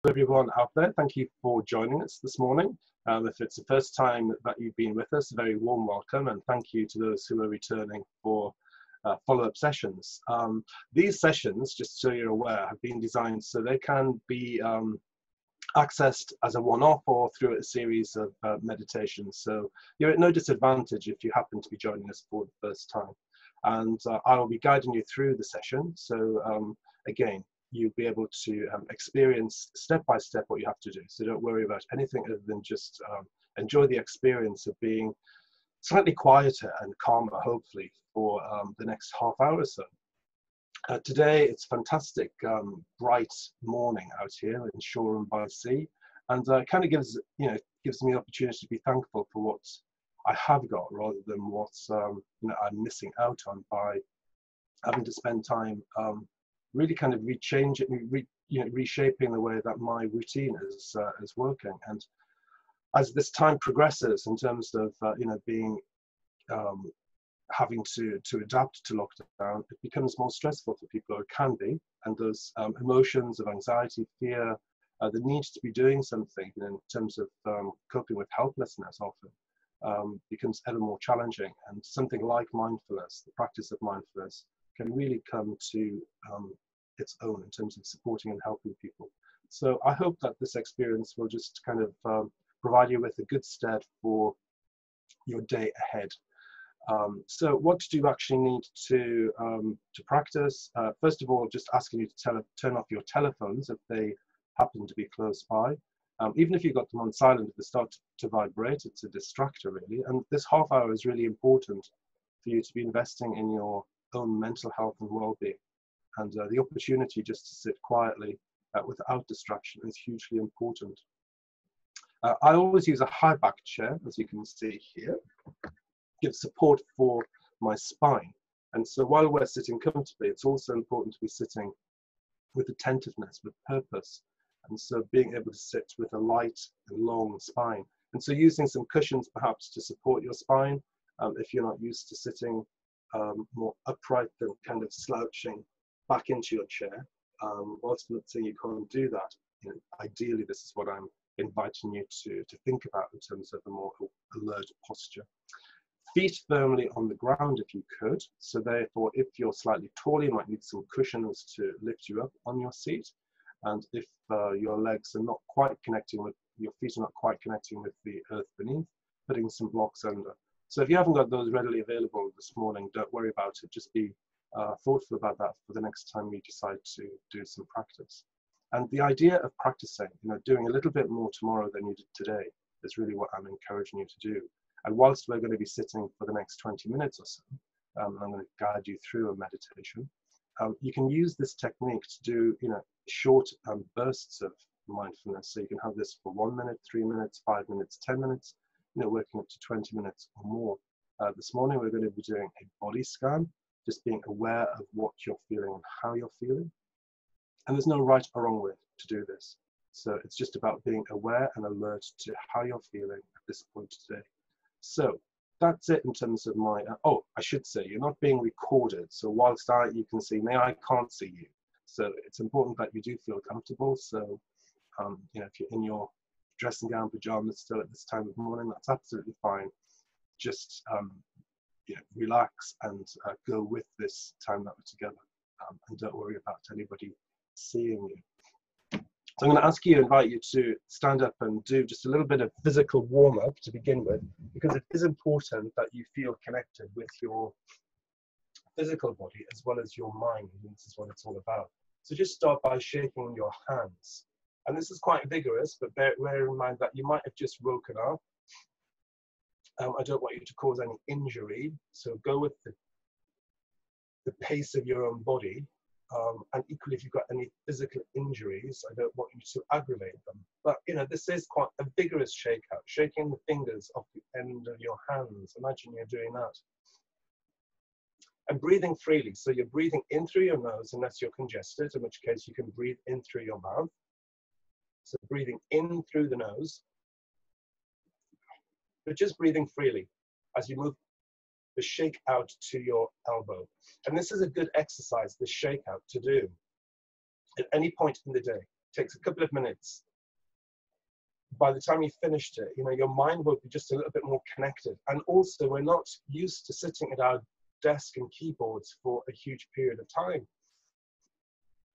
Everyone out there, thank you for joining us this morning. If it's the first time that you've been with us, a very warm welcome, and thank you to those who are returning for follow-up sessions. These sessions, just so you're aware, have been designed so they can be accessed as a one-off or through a series of meditations. So you're at no disadvantage if you happen to be joining us for the first time. And I will be guiding you through the session. So again, you'll be able to experience step by step what you have to do. So don't worry about anything other than just enjoy the experience of being slightly quieter and calmer, hopefully, for the next half hour or so. Today, it's fantastic, bright morning out here in Shoreham by Sea, and kind of gives me the opportunity to be thankful for what I have got rather than what I'm missing out on by having to spend time really kind of reshaping the way that my routine is working. And as this time progresses, in terms of being having to adapt to lockdown, it becomes more stressful for people, or it can be. And those emotions of anxiety, fear, the need to be doing something in terms of coping with helplessness often becomes ever more challenging. And something like mindfulness, the practice of mindfulness, can really come to its own in terms of supporting and helping people. So I hope that this experience will just kind of provide you with a good stead for your day ahead. So what do you actually need to practice? First of all, just asking you to turn off your telephones if they happen to be close by. Even if you've got them on silent, if they start to vibrate, it's a distractor really. And this half hour is really important for you to be investing in your own mental health and well-being. And the opportunity just to sit quietly without distraction is hugely important. I always use a high back chair, as you can see here. Gives support for my spine. And so while we're sitting comfortably, it's also important to be sitting with attentiveness, with purpose. And so being able to sit with a light and long spine. And so using some cushions perhaps to support your spine, if you're not used to sitting more upright than kind of slouching back into your chair. Whilst I'm not saying you can't do that, ideally this is what I'm inviting you to think about in terms of a more alert posture. Feet firmly on the ground if you could. So therefore, if you're slightly tall, you might need some cushions to lift you up on your seat. And if your legs are not quite connecting with, your feet are not quite connecting with the earth beneath, putting some blocks under. So if you haven't got those readily available this morning, don't worry about it. Just be thoughtful about that for the next time you decide to do some practice. And the idea of practicing, doing a little bit more tomorrow than you did today is really what I'm encouraging you to do. And whilst we're going to be sitting for the next 20 minutes or so, I'm going to guide you through a meditation. You can use this technique to do, short bursts of mindfulness. So you can have this for 1 minute, 3 minutes, 5 minutes, 10 minutes, working up to 20 minutes or more. This morning, we're going to be doing a body scan, just being aware of what you're feeling and how you're feeling. And there's no right or wrong way to do this. So it's just about being aware and alert to how you're feeling at this point today. So that's it in terms of my, I should say, you're not being recorded. So whilst you can see me, I can't see you. So it's important that you do feel comfortable. So, if you're in your dressing gown, pajamas still at this time of morning, that's absolutely fine. Just, relax and go with this time that we're together. And don't worry about anybody seeing you. So I'm going to invite you to stand up and do just a little bit of physical warm-up to begin with, because it is important that you feel connected with your physical body as well as your mind. And this is what it's all about. So just start by shaking your hands. And this is quite vigorous, but bear in mind that you might have just woken up. I don't want you to cause any injury, so go with the pace of your own body. And equally, if you've got any physical injuries, I don't want you to aggravate them. But, this is quite a vigorous shakeout, shaking the fingers off the end of your hands. Imagine you're doing that. And breathing freely. So you're breathing in through your nose unless you're congested, in which case you can breathe in through your mouth. So breathing in through the nose, but just breathing freely as you move the shake out to your elbow. And this is a good exercise, the shake out, to do at any point in the day. takes a couple of minutes. By the time you finished it, your mind will be just a little bit more connected. And also, we're not used to sitting at our desk and keyboards for a huge period of time.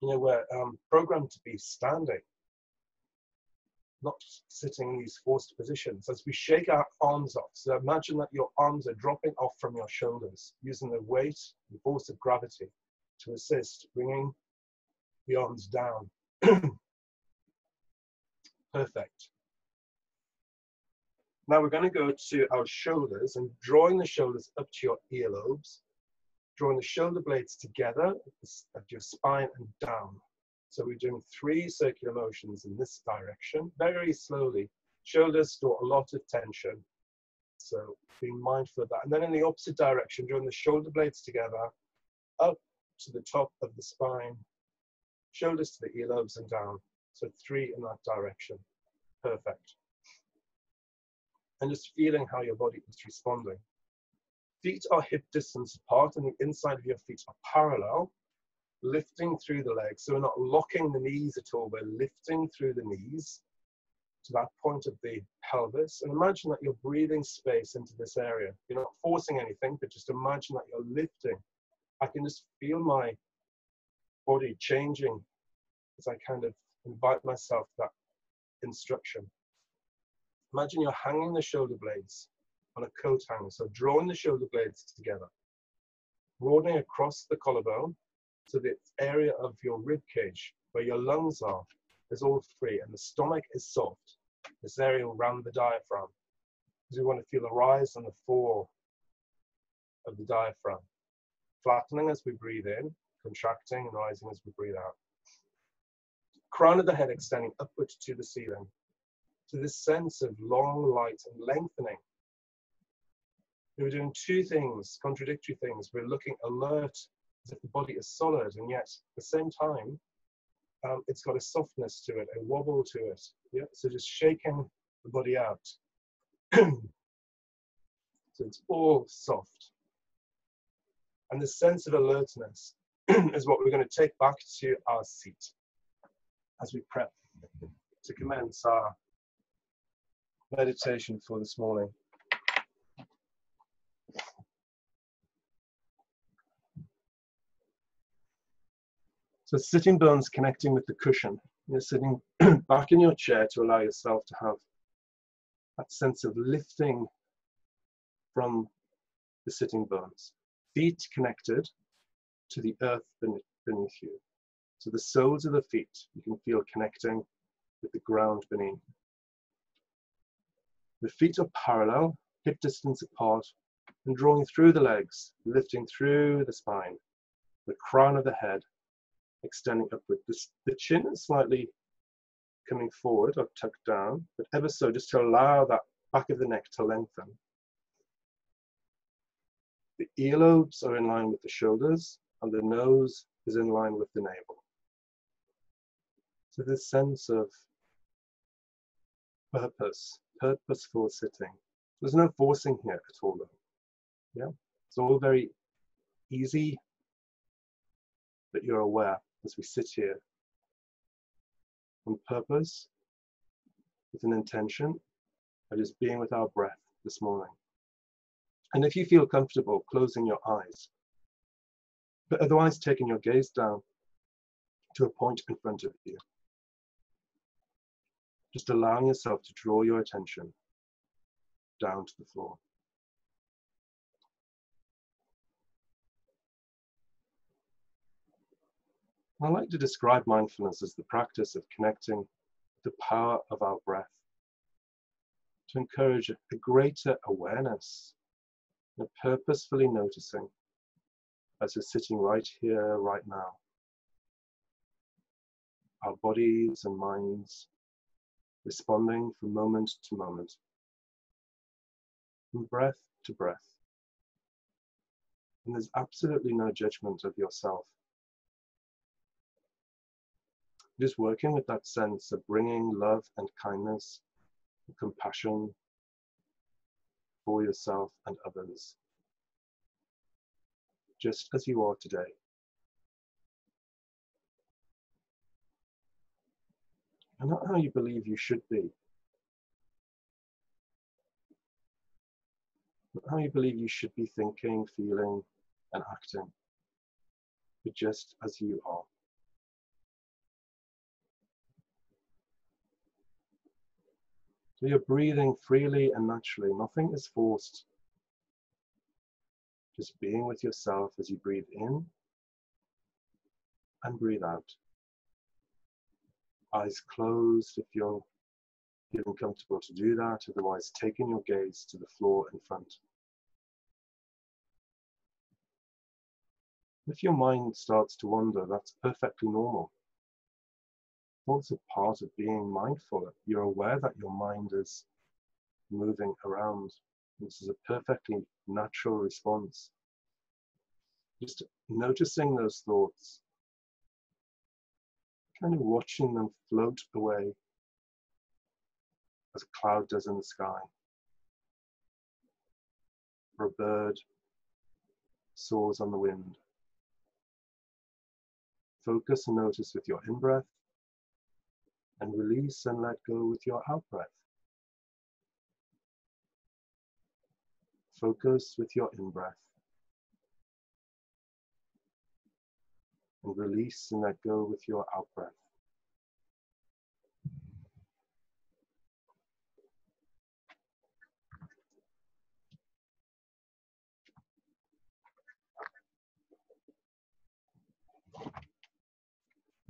We're programmed to be standing, not sitting in these forced positions. As we shake our arms off, so imagine that your arms are dropping off from your shoulders, using the weight and force of gravity to assist, bringing the arms down. Perfect. Now we're going to go to our shoulders and drawing the shoulders up to your earlobes, drawing the shoulder blades together at your spine and down. So we're doing 3 circular motions in this direction, very slowly. Shoulders store a lot of tension, so be mindful of that. And then in the opposite direction, drawing the shoulder blades together, up to the top of the spine, shoulders to the earlobes and down. So 3 in that direction. Perfect. And just feeling how your body is responding. Feet are hip distance apart and the inside of your feet are parallel, lifting through the legs. So we're not locking the knees at all, we're lifting through the knees to that point of the pelvis. And imagine that you're breathing space into this area. You're not forcing anything, but just imagine that you're lifting. I can just feel my body changing as I kind of invite myself to that instruction. Imagine you're hanging the shoulder blades on a coat hanger. So drawing the shoulder blades together, broadening across the collarbone so the area of your rib cage where your lungs are is all free and the stomach is soft. This area around the diaphragm, because we want to feel the rise and the fall of the diaphragm. Flattening as we breathe in, contracting and rising as we breathe out. Crown of the head extending upwards to the ceiling, to this sense of long light and lengthening. We're doing 2 things, contradictory things. We're looking alert as if the body is solid, and yet at the same time, it's got a softness to it, a wobble to it. Yeah? So just shaking the body out. So it's all soft. And this sense of alertness is what we're going to take back to our seat as we prep to commence our meditation for this morning. So sitting bones connecting with the cushion. You're sitting back in your chair to allow yourself to have that sense of lifting from the sitting bones. Feet connected to the earth beneath you. So the soles of the feet, you can feel connecting with the ground beneath. The feet are parallel, hip distance apart, and drawing through the legs, lifting through the spine. The crown of the head extending upward. The chin is slightly coming forward or tucked down, but ever so, just to allow that back of the neck to lengthen. The earlobes are in line with the shoulders, and the nose is in line with the navel. So this sense of purpose, purposeful sitting. There's no forcing here at all, though. Yeah, it's all very easy, but you're aware as we sit here on purpose, with an intention of just being with our breath this morning. And if you feel comfortable closing your eyes, but otherwise taking your gaze down to a point in front of you, just allowing yourself to draw your attention down to the floor. I like to describe mindfulness as the practice of connecting with the power of our breath to encourage a greater awareness and purposefully noticing as we're sitting right here, right now. Our bodies and minds responding from moment to moment, from breath to breath. And there's absolutely no judgment of yourself. Just working with that sense of bringing love and kindness and compassion for yourself and others, just as you are today. and not how you believe you should be, not how you believe you should be thinking, feeling, and acting, but just as you are. So you're breathing freely and naturally. Nothing is forced. Just being with yourself as you breathe in and breathe out. Eyes closed if you're feeling comfortable to do that. Otherwise, taking your gaze to the floor in front. If your mind starts to wander, that's perfectly normal. Thoughts are part of being mindful. You're aware that your mind is moving around. This is a perfectly natural response. Just noticing those thoughts, kind of watching them float away as a cloud does in the sky, or a bird soars on the wind. Focus and notice with your in-breath, and release and let go with your out-breath. Focus with your in-breath, and release and let go with your out-breath.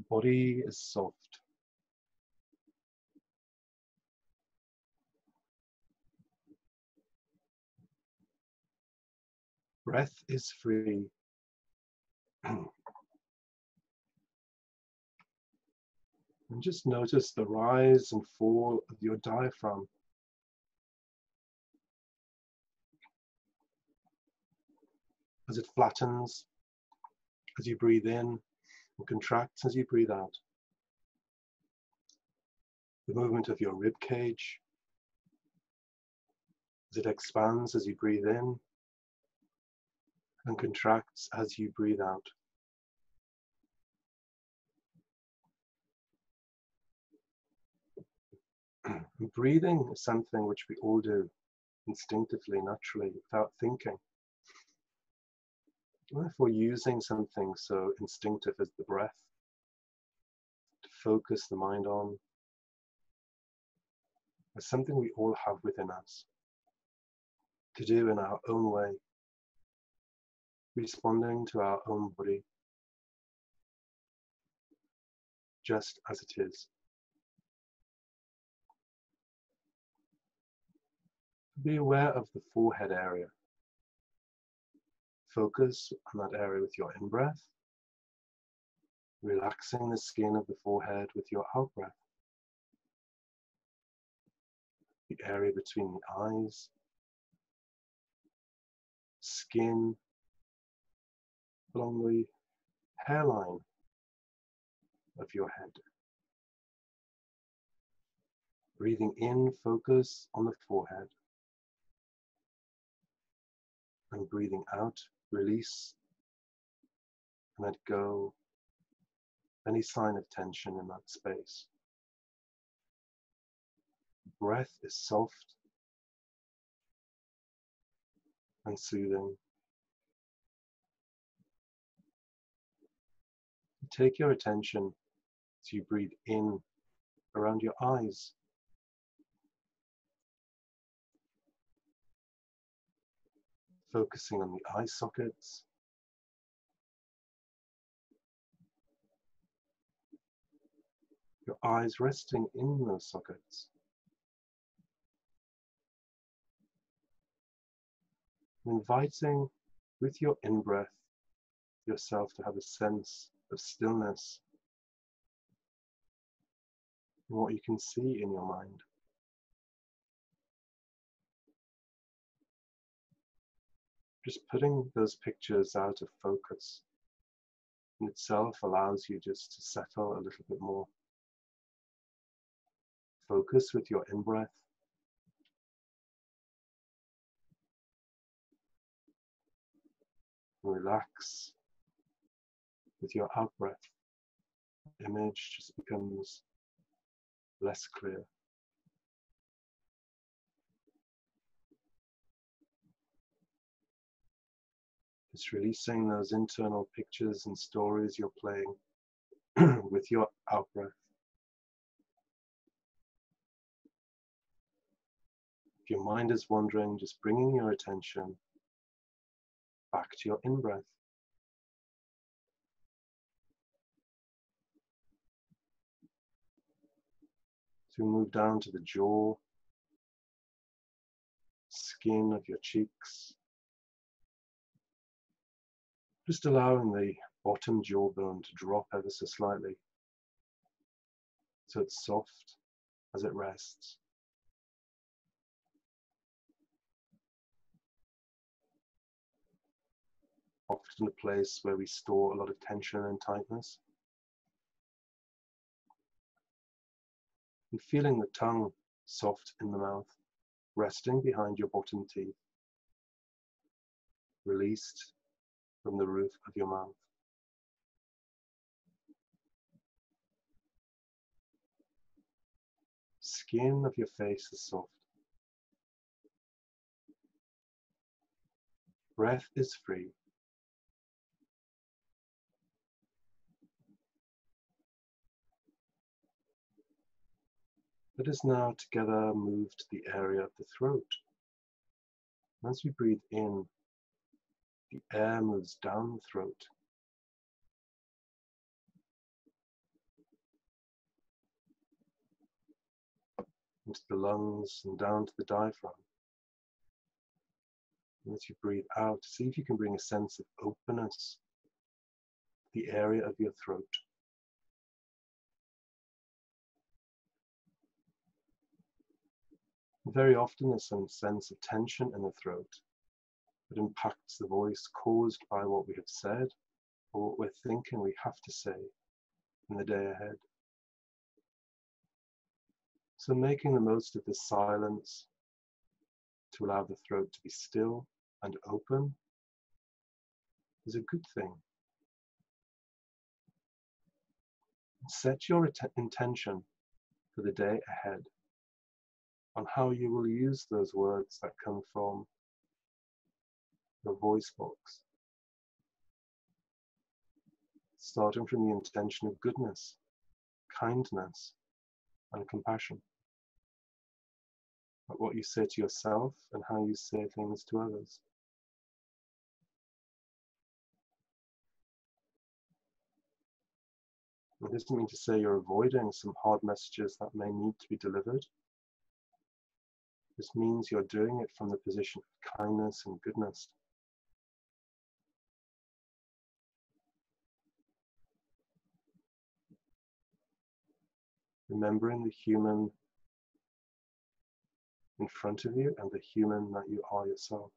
Body is soft. Breath is free. And just notice the rise and fall of your diaphragm. As it flattens as you breathe in and contracts as you breathe out. The movement of your rib cage as it expands as you breathe in and contracts as you breathe out. Breathing is something which we all do instinctively, naturally, without thinking. Therefore, using something so instinctive as the breath to focus the mind on is something we all have within us to do in our own way, responding to our own body just as it is. Be aware of the forehead area. Focus on that area with your in-breath, relaxing the skin of the forehead with your out-breath. The area between the eyes, skin, along the hairline of your head. Breathing in, focus on the forehead. And breathing out, release and let go any sign of tension in that space. Breath is soft and soothing. Take your attention as you breathe in around your eyes. Focusing on the eye sockets. Your eyes resting in those sockets. Inviting with your in-breath yourself to have a sense of stillness in what you can see in your mind. Just putting those pictures out of focus in itself allows you just to settle a little bit more. Focus with your in-breath. Relax with your out-breath. Image just becomes less clear. Just releasing those internal pictures and stories you're playing with your out-breath. If your mind is wandering, just bringing your attention back to your in-breath. So move down to the jaw, skin of your cheeks, just allowing the bottom jawbone to drop ever so slightly so it's soft as it rests. Often a place where we store a lot of tension and tightness. And feeling the tongue soft in the mouth, resting behind your bottom teeth, released from the roof of your mouth. Skin of your face is soft. Breath is free. Let us now together move to the area of the throat. As we breathe in, the air moves down the throat. Into the lungs and down to the diaphragm. And as you breathe out, see if you can bring a sense of openness to the area of your throat. And very often there's some sense of tension in the throat that impacts the voice caused by what we have said or what we're thinking we have to say in the day ahead. So making the most of this silence to allow the throat to be still and open is a good thing. Set your intention for the day ahead on how you will use those words that come from your voice box. Starting from the intention of goodness, kindness, and compassion. But what you say to yourself and how you say things to others. It doesn't mean to say you're avoiding some hard messages that may need to be delivered. This means you're doing it from the position of kindness and goodness. Remembering the human in front of you and the human that you are yourself.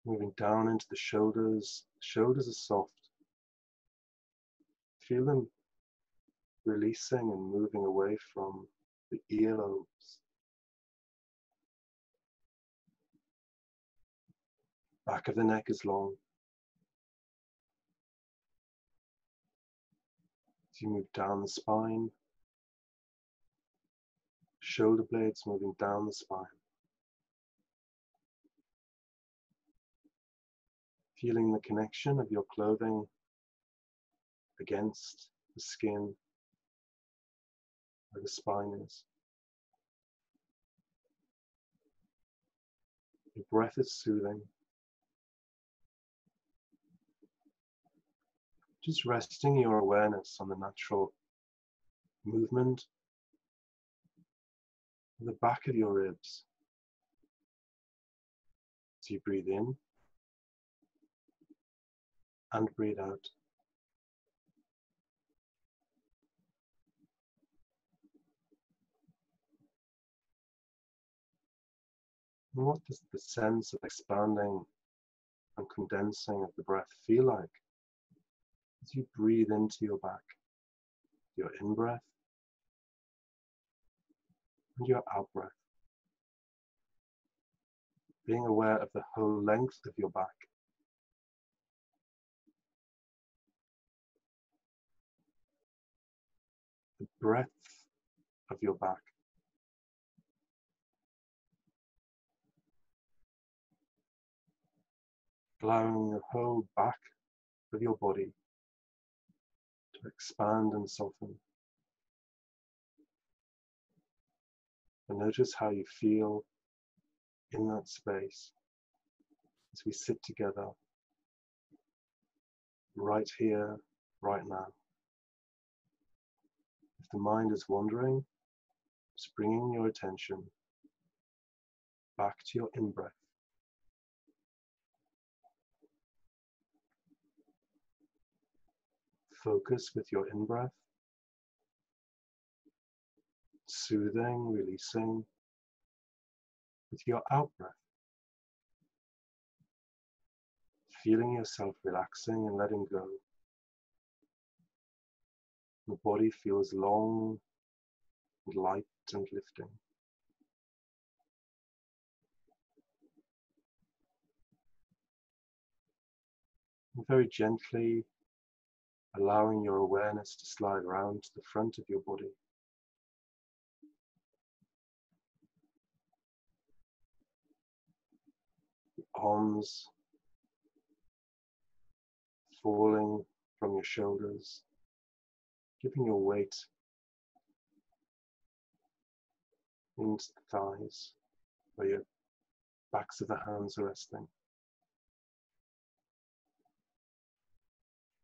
Moving down into the shoulders. Shoulders are soft. Feel them releasing and moving away from the earlobes. Back of the neck is long. As you move down the spine, shoulder blades moving down the spine. Feeling the connection of your clothing against the skin where the spine is. Your breath is soothing. Just resting your awareness on the natural movement of the back of your ribs. As you breathe in and breathe out. And what does the sense of expanding and condensing of the breath feel like as you breathe into your back, your in-breath and your out breath. Being aware of the whole length of your back. The breadth of your back. Allowing the whole back of your body to expand and soften. And notice how you feel in that space as we sit together right here, right now. If the mind is wandering, just bringing your attention back to your in-breath. Focus with your in-breath, soothing, releasing with your out-breath. Feeling yourself relaxing and letting go. The body feels long and light and lifting. And very gently allowing your awareness to slide around to the front of your body. The arms falling from your shoulders, giving your weight into the thighs, where your backs of the hands are resting.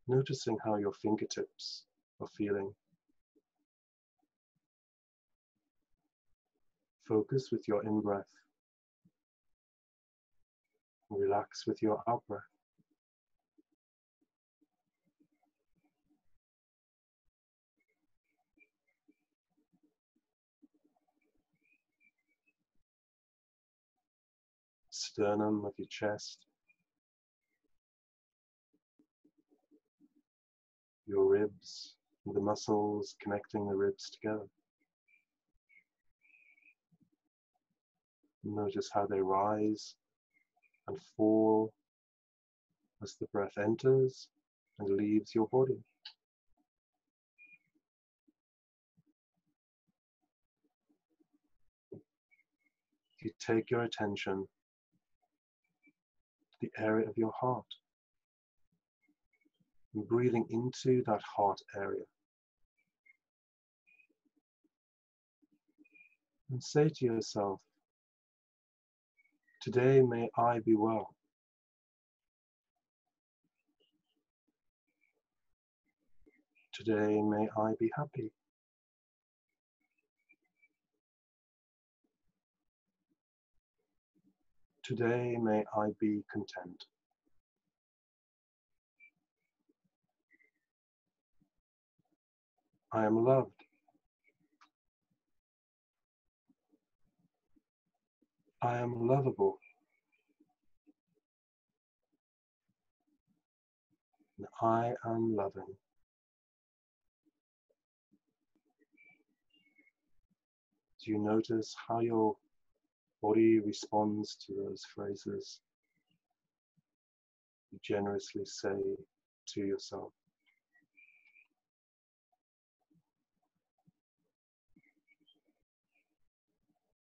Noticing how your fingertips are feeling. Focus with your in-breath. Relax with your out-breath. Sternum of your chest, your ribs, and the muscles connecting the ribs together. Notice how they rise and fall as the breath enters and leaves your body. You take your attention to the area of your heart, and breathing into that heart area. And say to yourself, today may I be well. Today may I be happy. Today may I be content. I am loved. I am lovable. And I am loving. Do you notice how your body responds to those phrases you generously say to yourself?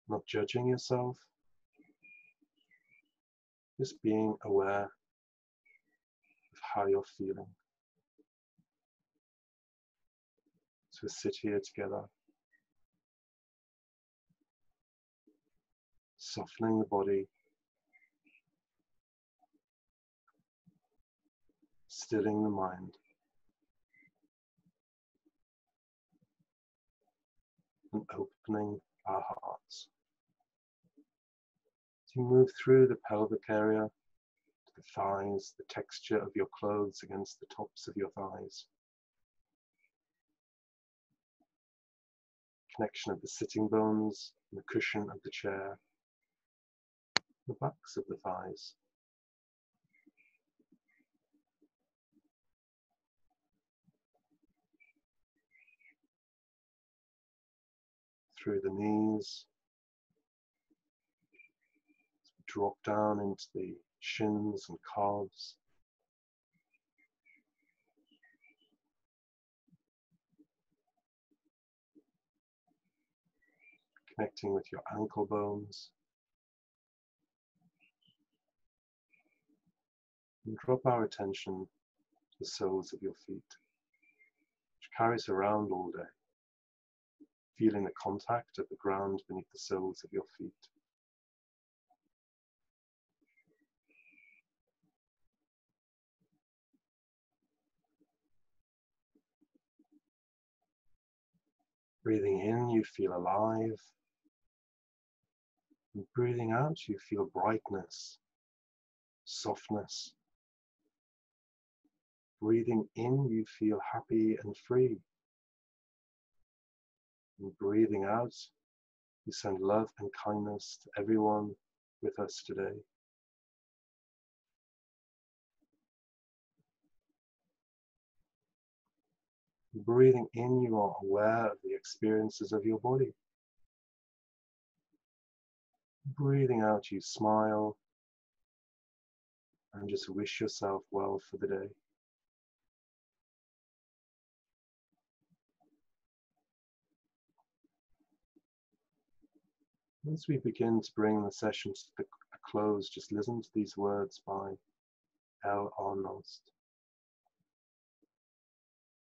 Not judging yourself, just being aware of how you're feeling. So sit here together, softening the body, stilling the mind, and opening our hearts. As you move through the pelvic area, to the thighs, the texture of your clothes against the tops of your thighs, connection of the sitting bones and the cushion of the chair, the backs of the thighs. through the knees, drop down into the shins and calves. Connecting with your ankle bones. And drop our attention to the soles of your feet, which carries around all day, feeling the contact of the ground beneath the soles of your feet. Breathing in, you feel alive. And breathing out, you feel brightness, softness. Breathing in, you feel happy and free. And breathing out, you send love and kindness to everyone with us today. Breathing in, you are aware of the experiences of your body. Breathing out, you smile and just wish yourself well for the day. As we begin to bring the session to a close, just listen to these words by L. Arnost.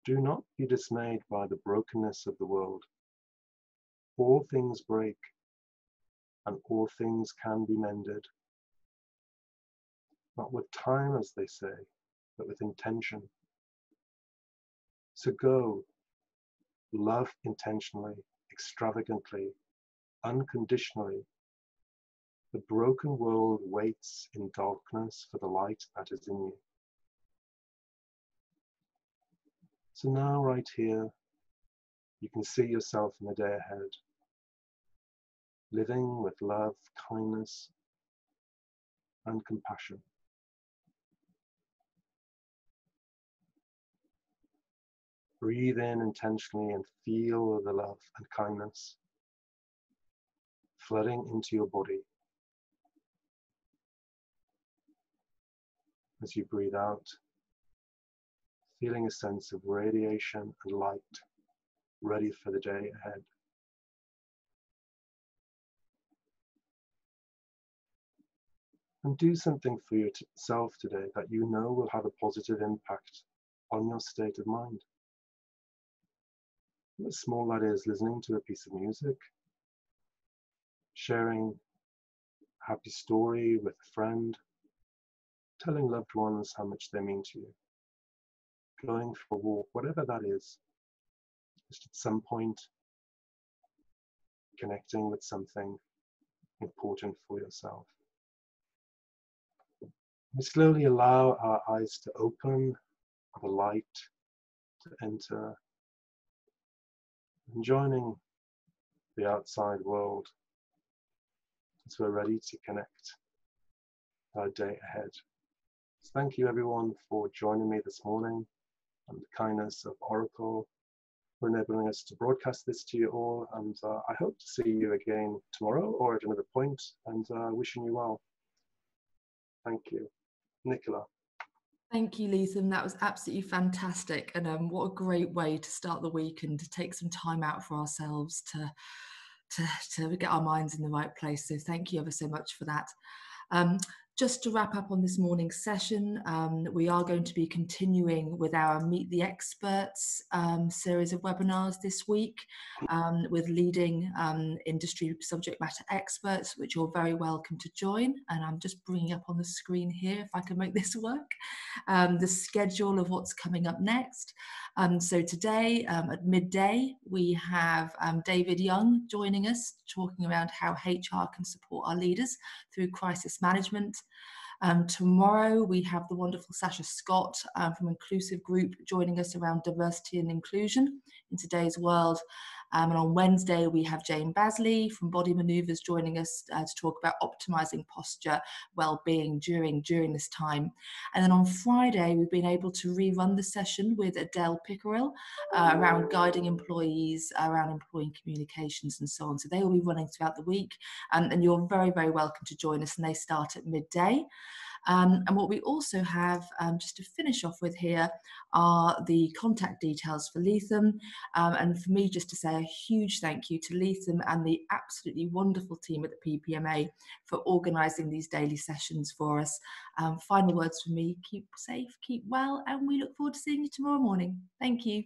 Do not be dismayed by the brokenness of the world. All things break, and all things can be mended. Not with time, as they say, but with intention. So go, love intentionally, extravagantly, unconditionally. The broken world waits in darkness for the light that is in you. So now, right here, you can see yourself in the day ahead, living with love, kindness, and compassion. Breathe in intentionally and feel the love and kindness flooding into your body. As you breathe out, feeling a sense of radiation and light, ready for the day ahead. And do something for yourself today that you know will have a positive impact on your state of mind. How small that is, listening to a piece of music, sharing a happy story with a friend, telling loved ones how much they mean to you, going for a walk, whatever that is, just at some point connecting with something important for yourself. We slowly allow our eyes to open, the light to enter, and joining the outside world as we're ready to connect our day ahead. So thank you everyone for joining me this morning, and the kindness of Oracle for enabling us to broadcast this to you all, and I hope to see you again tomorrow or at another point, and wishing you well. Thank you. Nicola. Thank you, Lethem. That was absolutely fantastic, and what a great way to start the week and to take some time out for ourselves to get our minds in the right place. So thank you ever so much for that. Just to wrap up on this morning's session, we are going to be continuing with our Meet the Experts series of webinars this week with leading industry subject matter experts, which you're very welcome to join. And I'm just bringing up on the screen here, if I can make this work, the schedule of what's coming up next. So today at midday, we have David Young joining us, talking around how HR can support our leaders through crisis management. Tomorrow we have the wonderful Sasha Scott from Inclusive Group joining us around diversity and inclusion in today's world. And on Wednesday, we have Jane Basley from Body Maneuvers joining us to talk about optimizing posture well-being during this time. And then on Friday, we've been able to rerun the session with Adele Pickerill around guiding employees, around employee communications and so on. So they will be running throughout the week, and you're very, very welcome to join us, and they start at midday. And what we also have, just to finish off with here, are the contact details for Leatham. And for me, just to say a huge thank you to Leatham and the absolutely wonderful team at the PPMA for organising these daily sessions for us. Final words from me: keep safe, keep well, and we look forward to seeing you tomorrow morning. Thank you.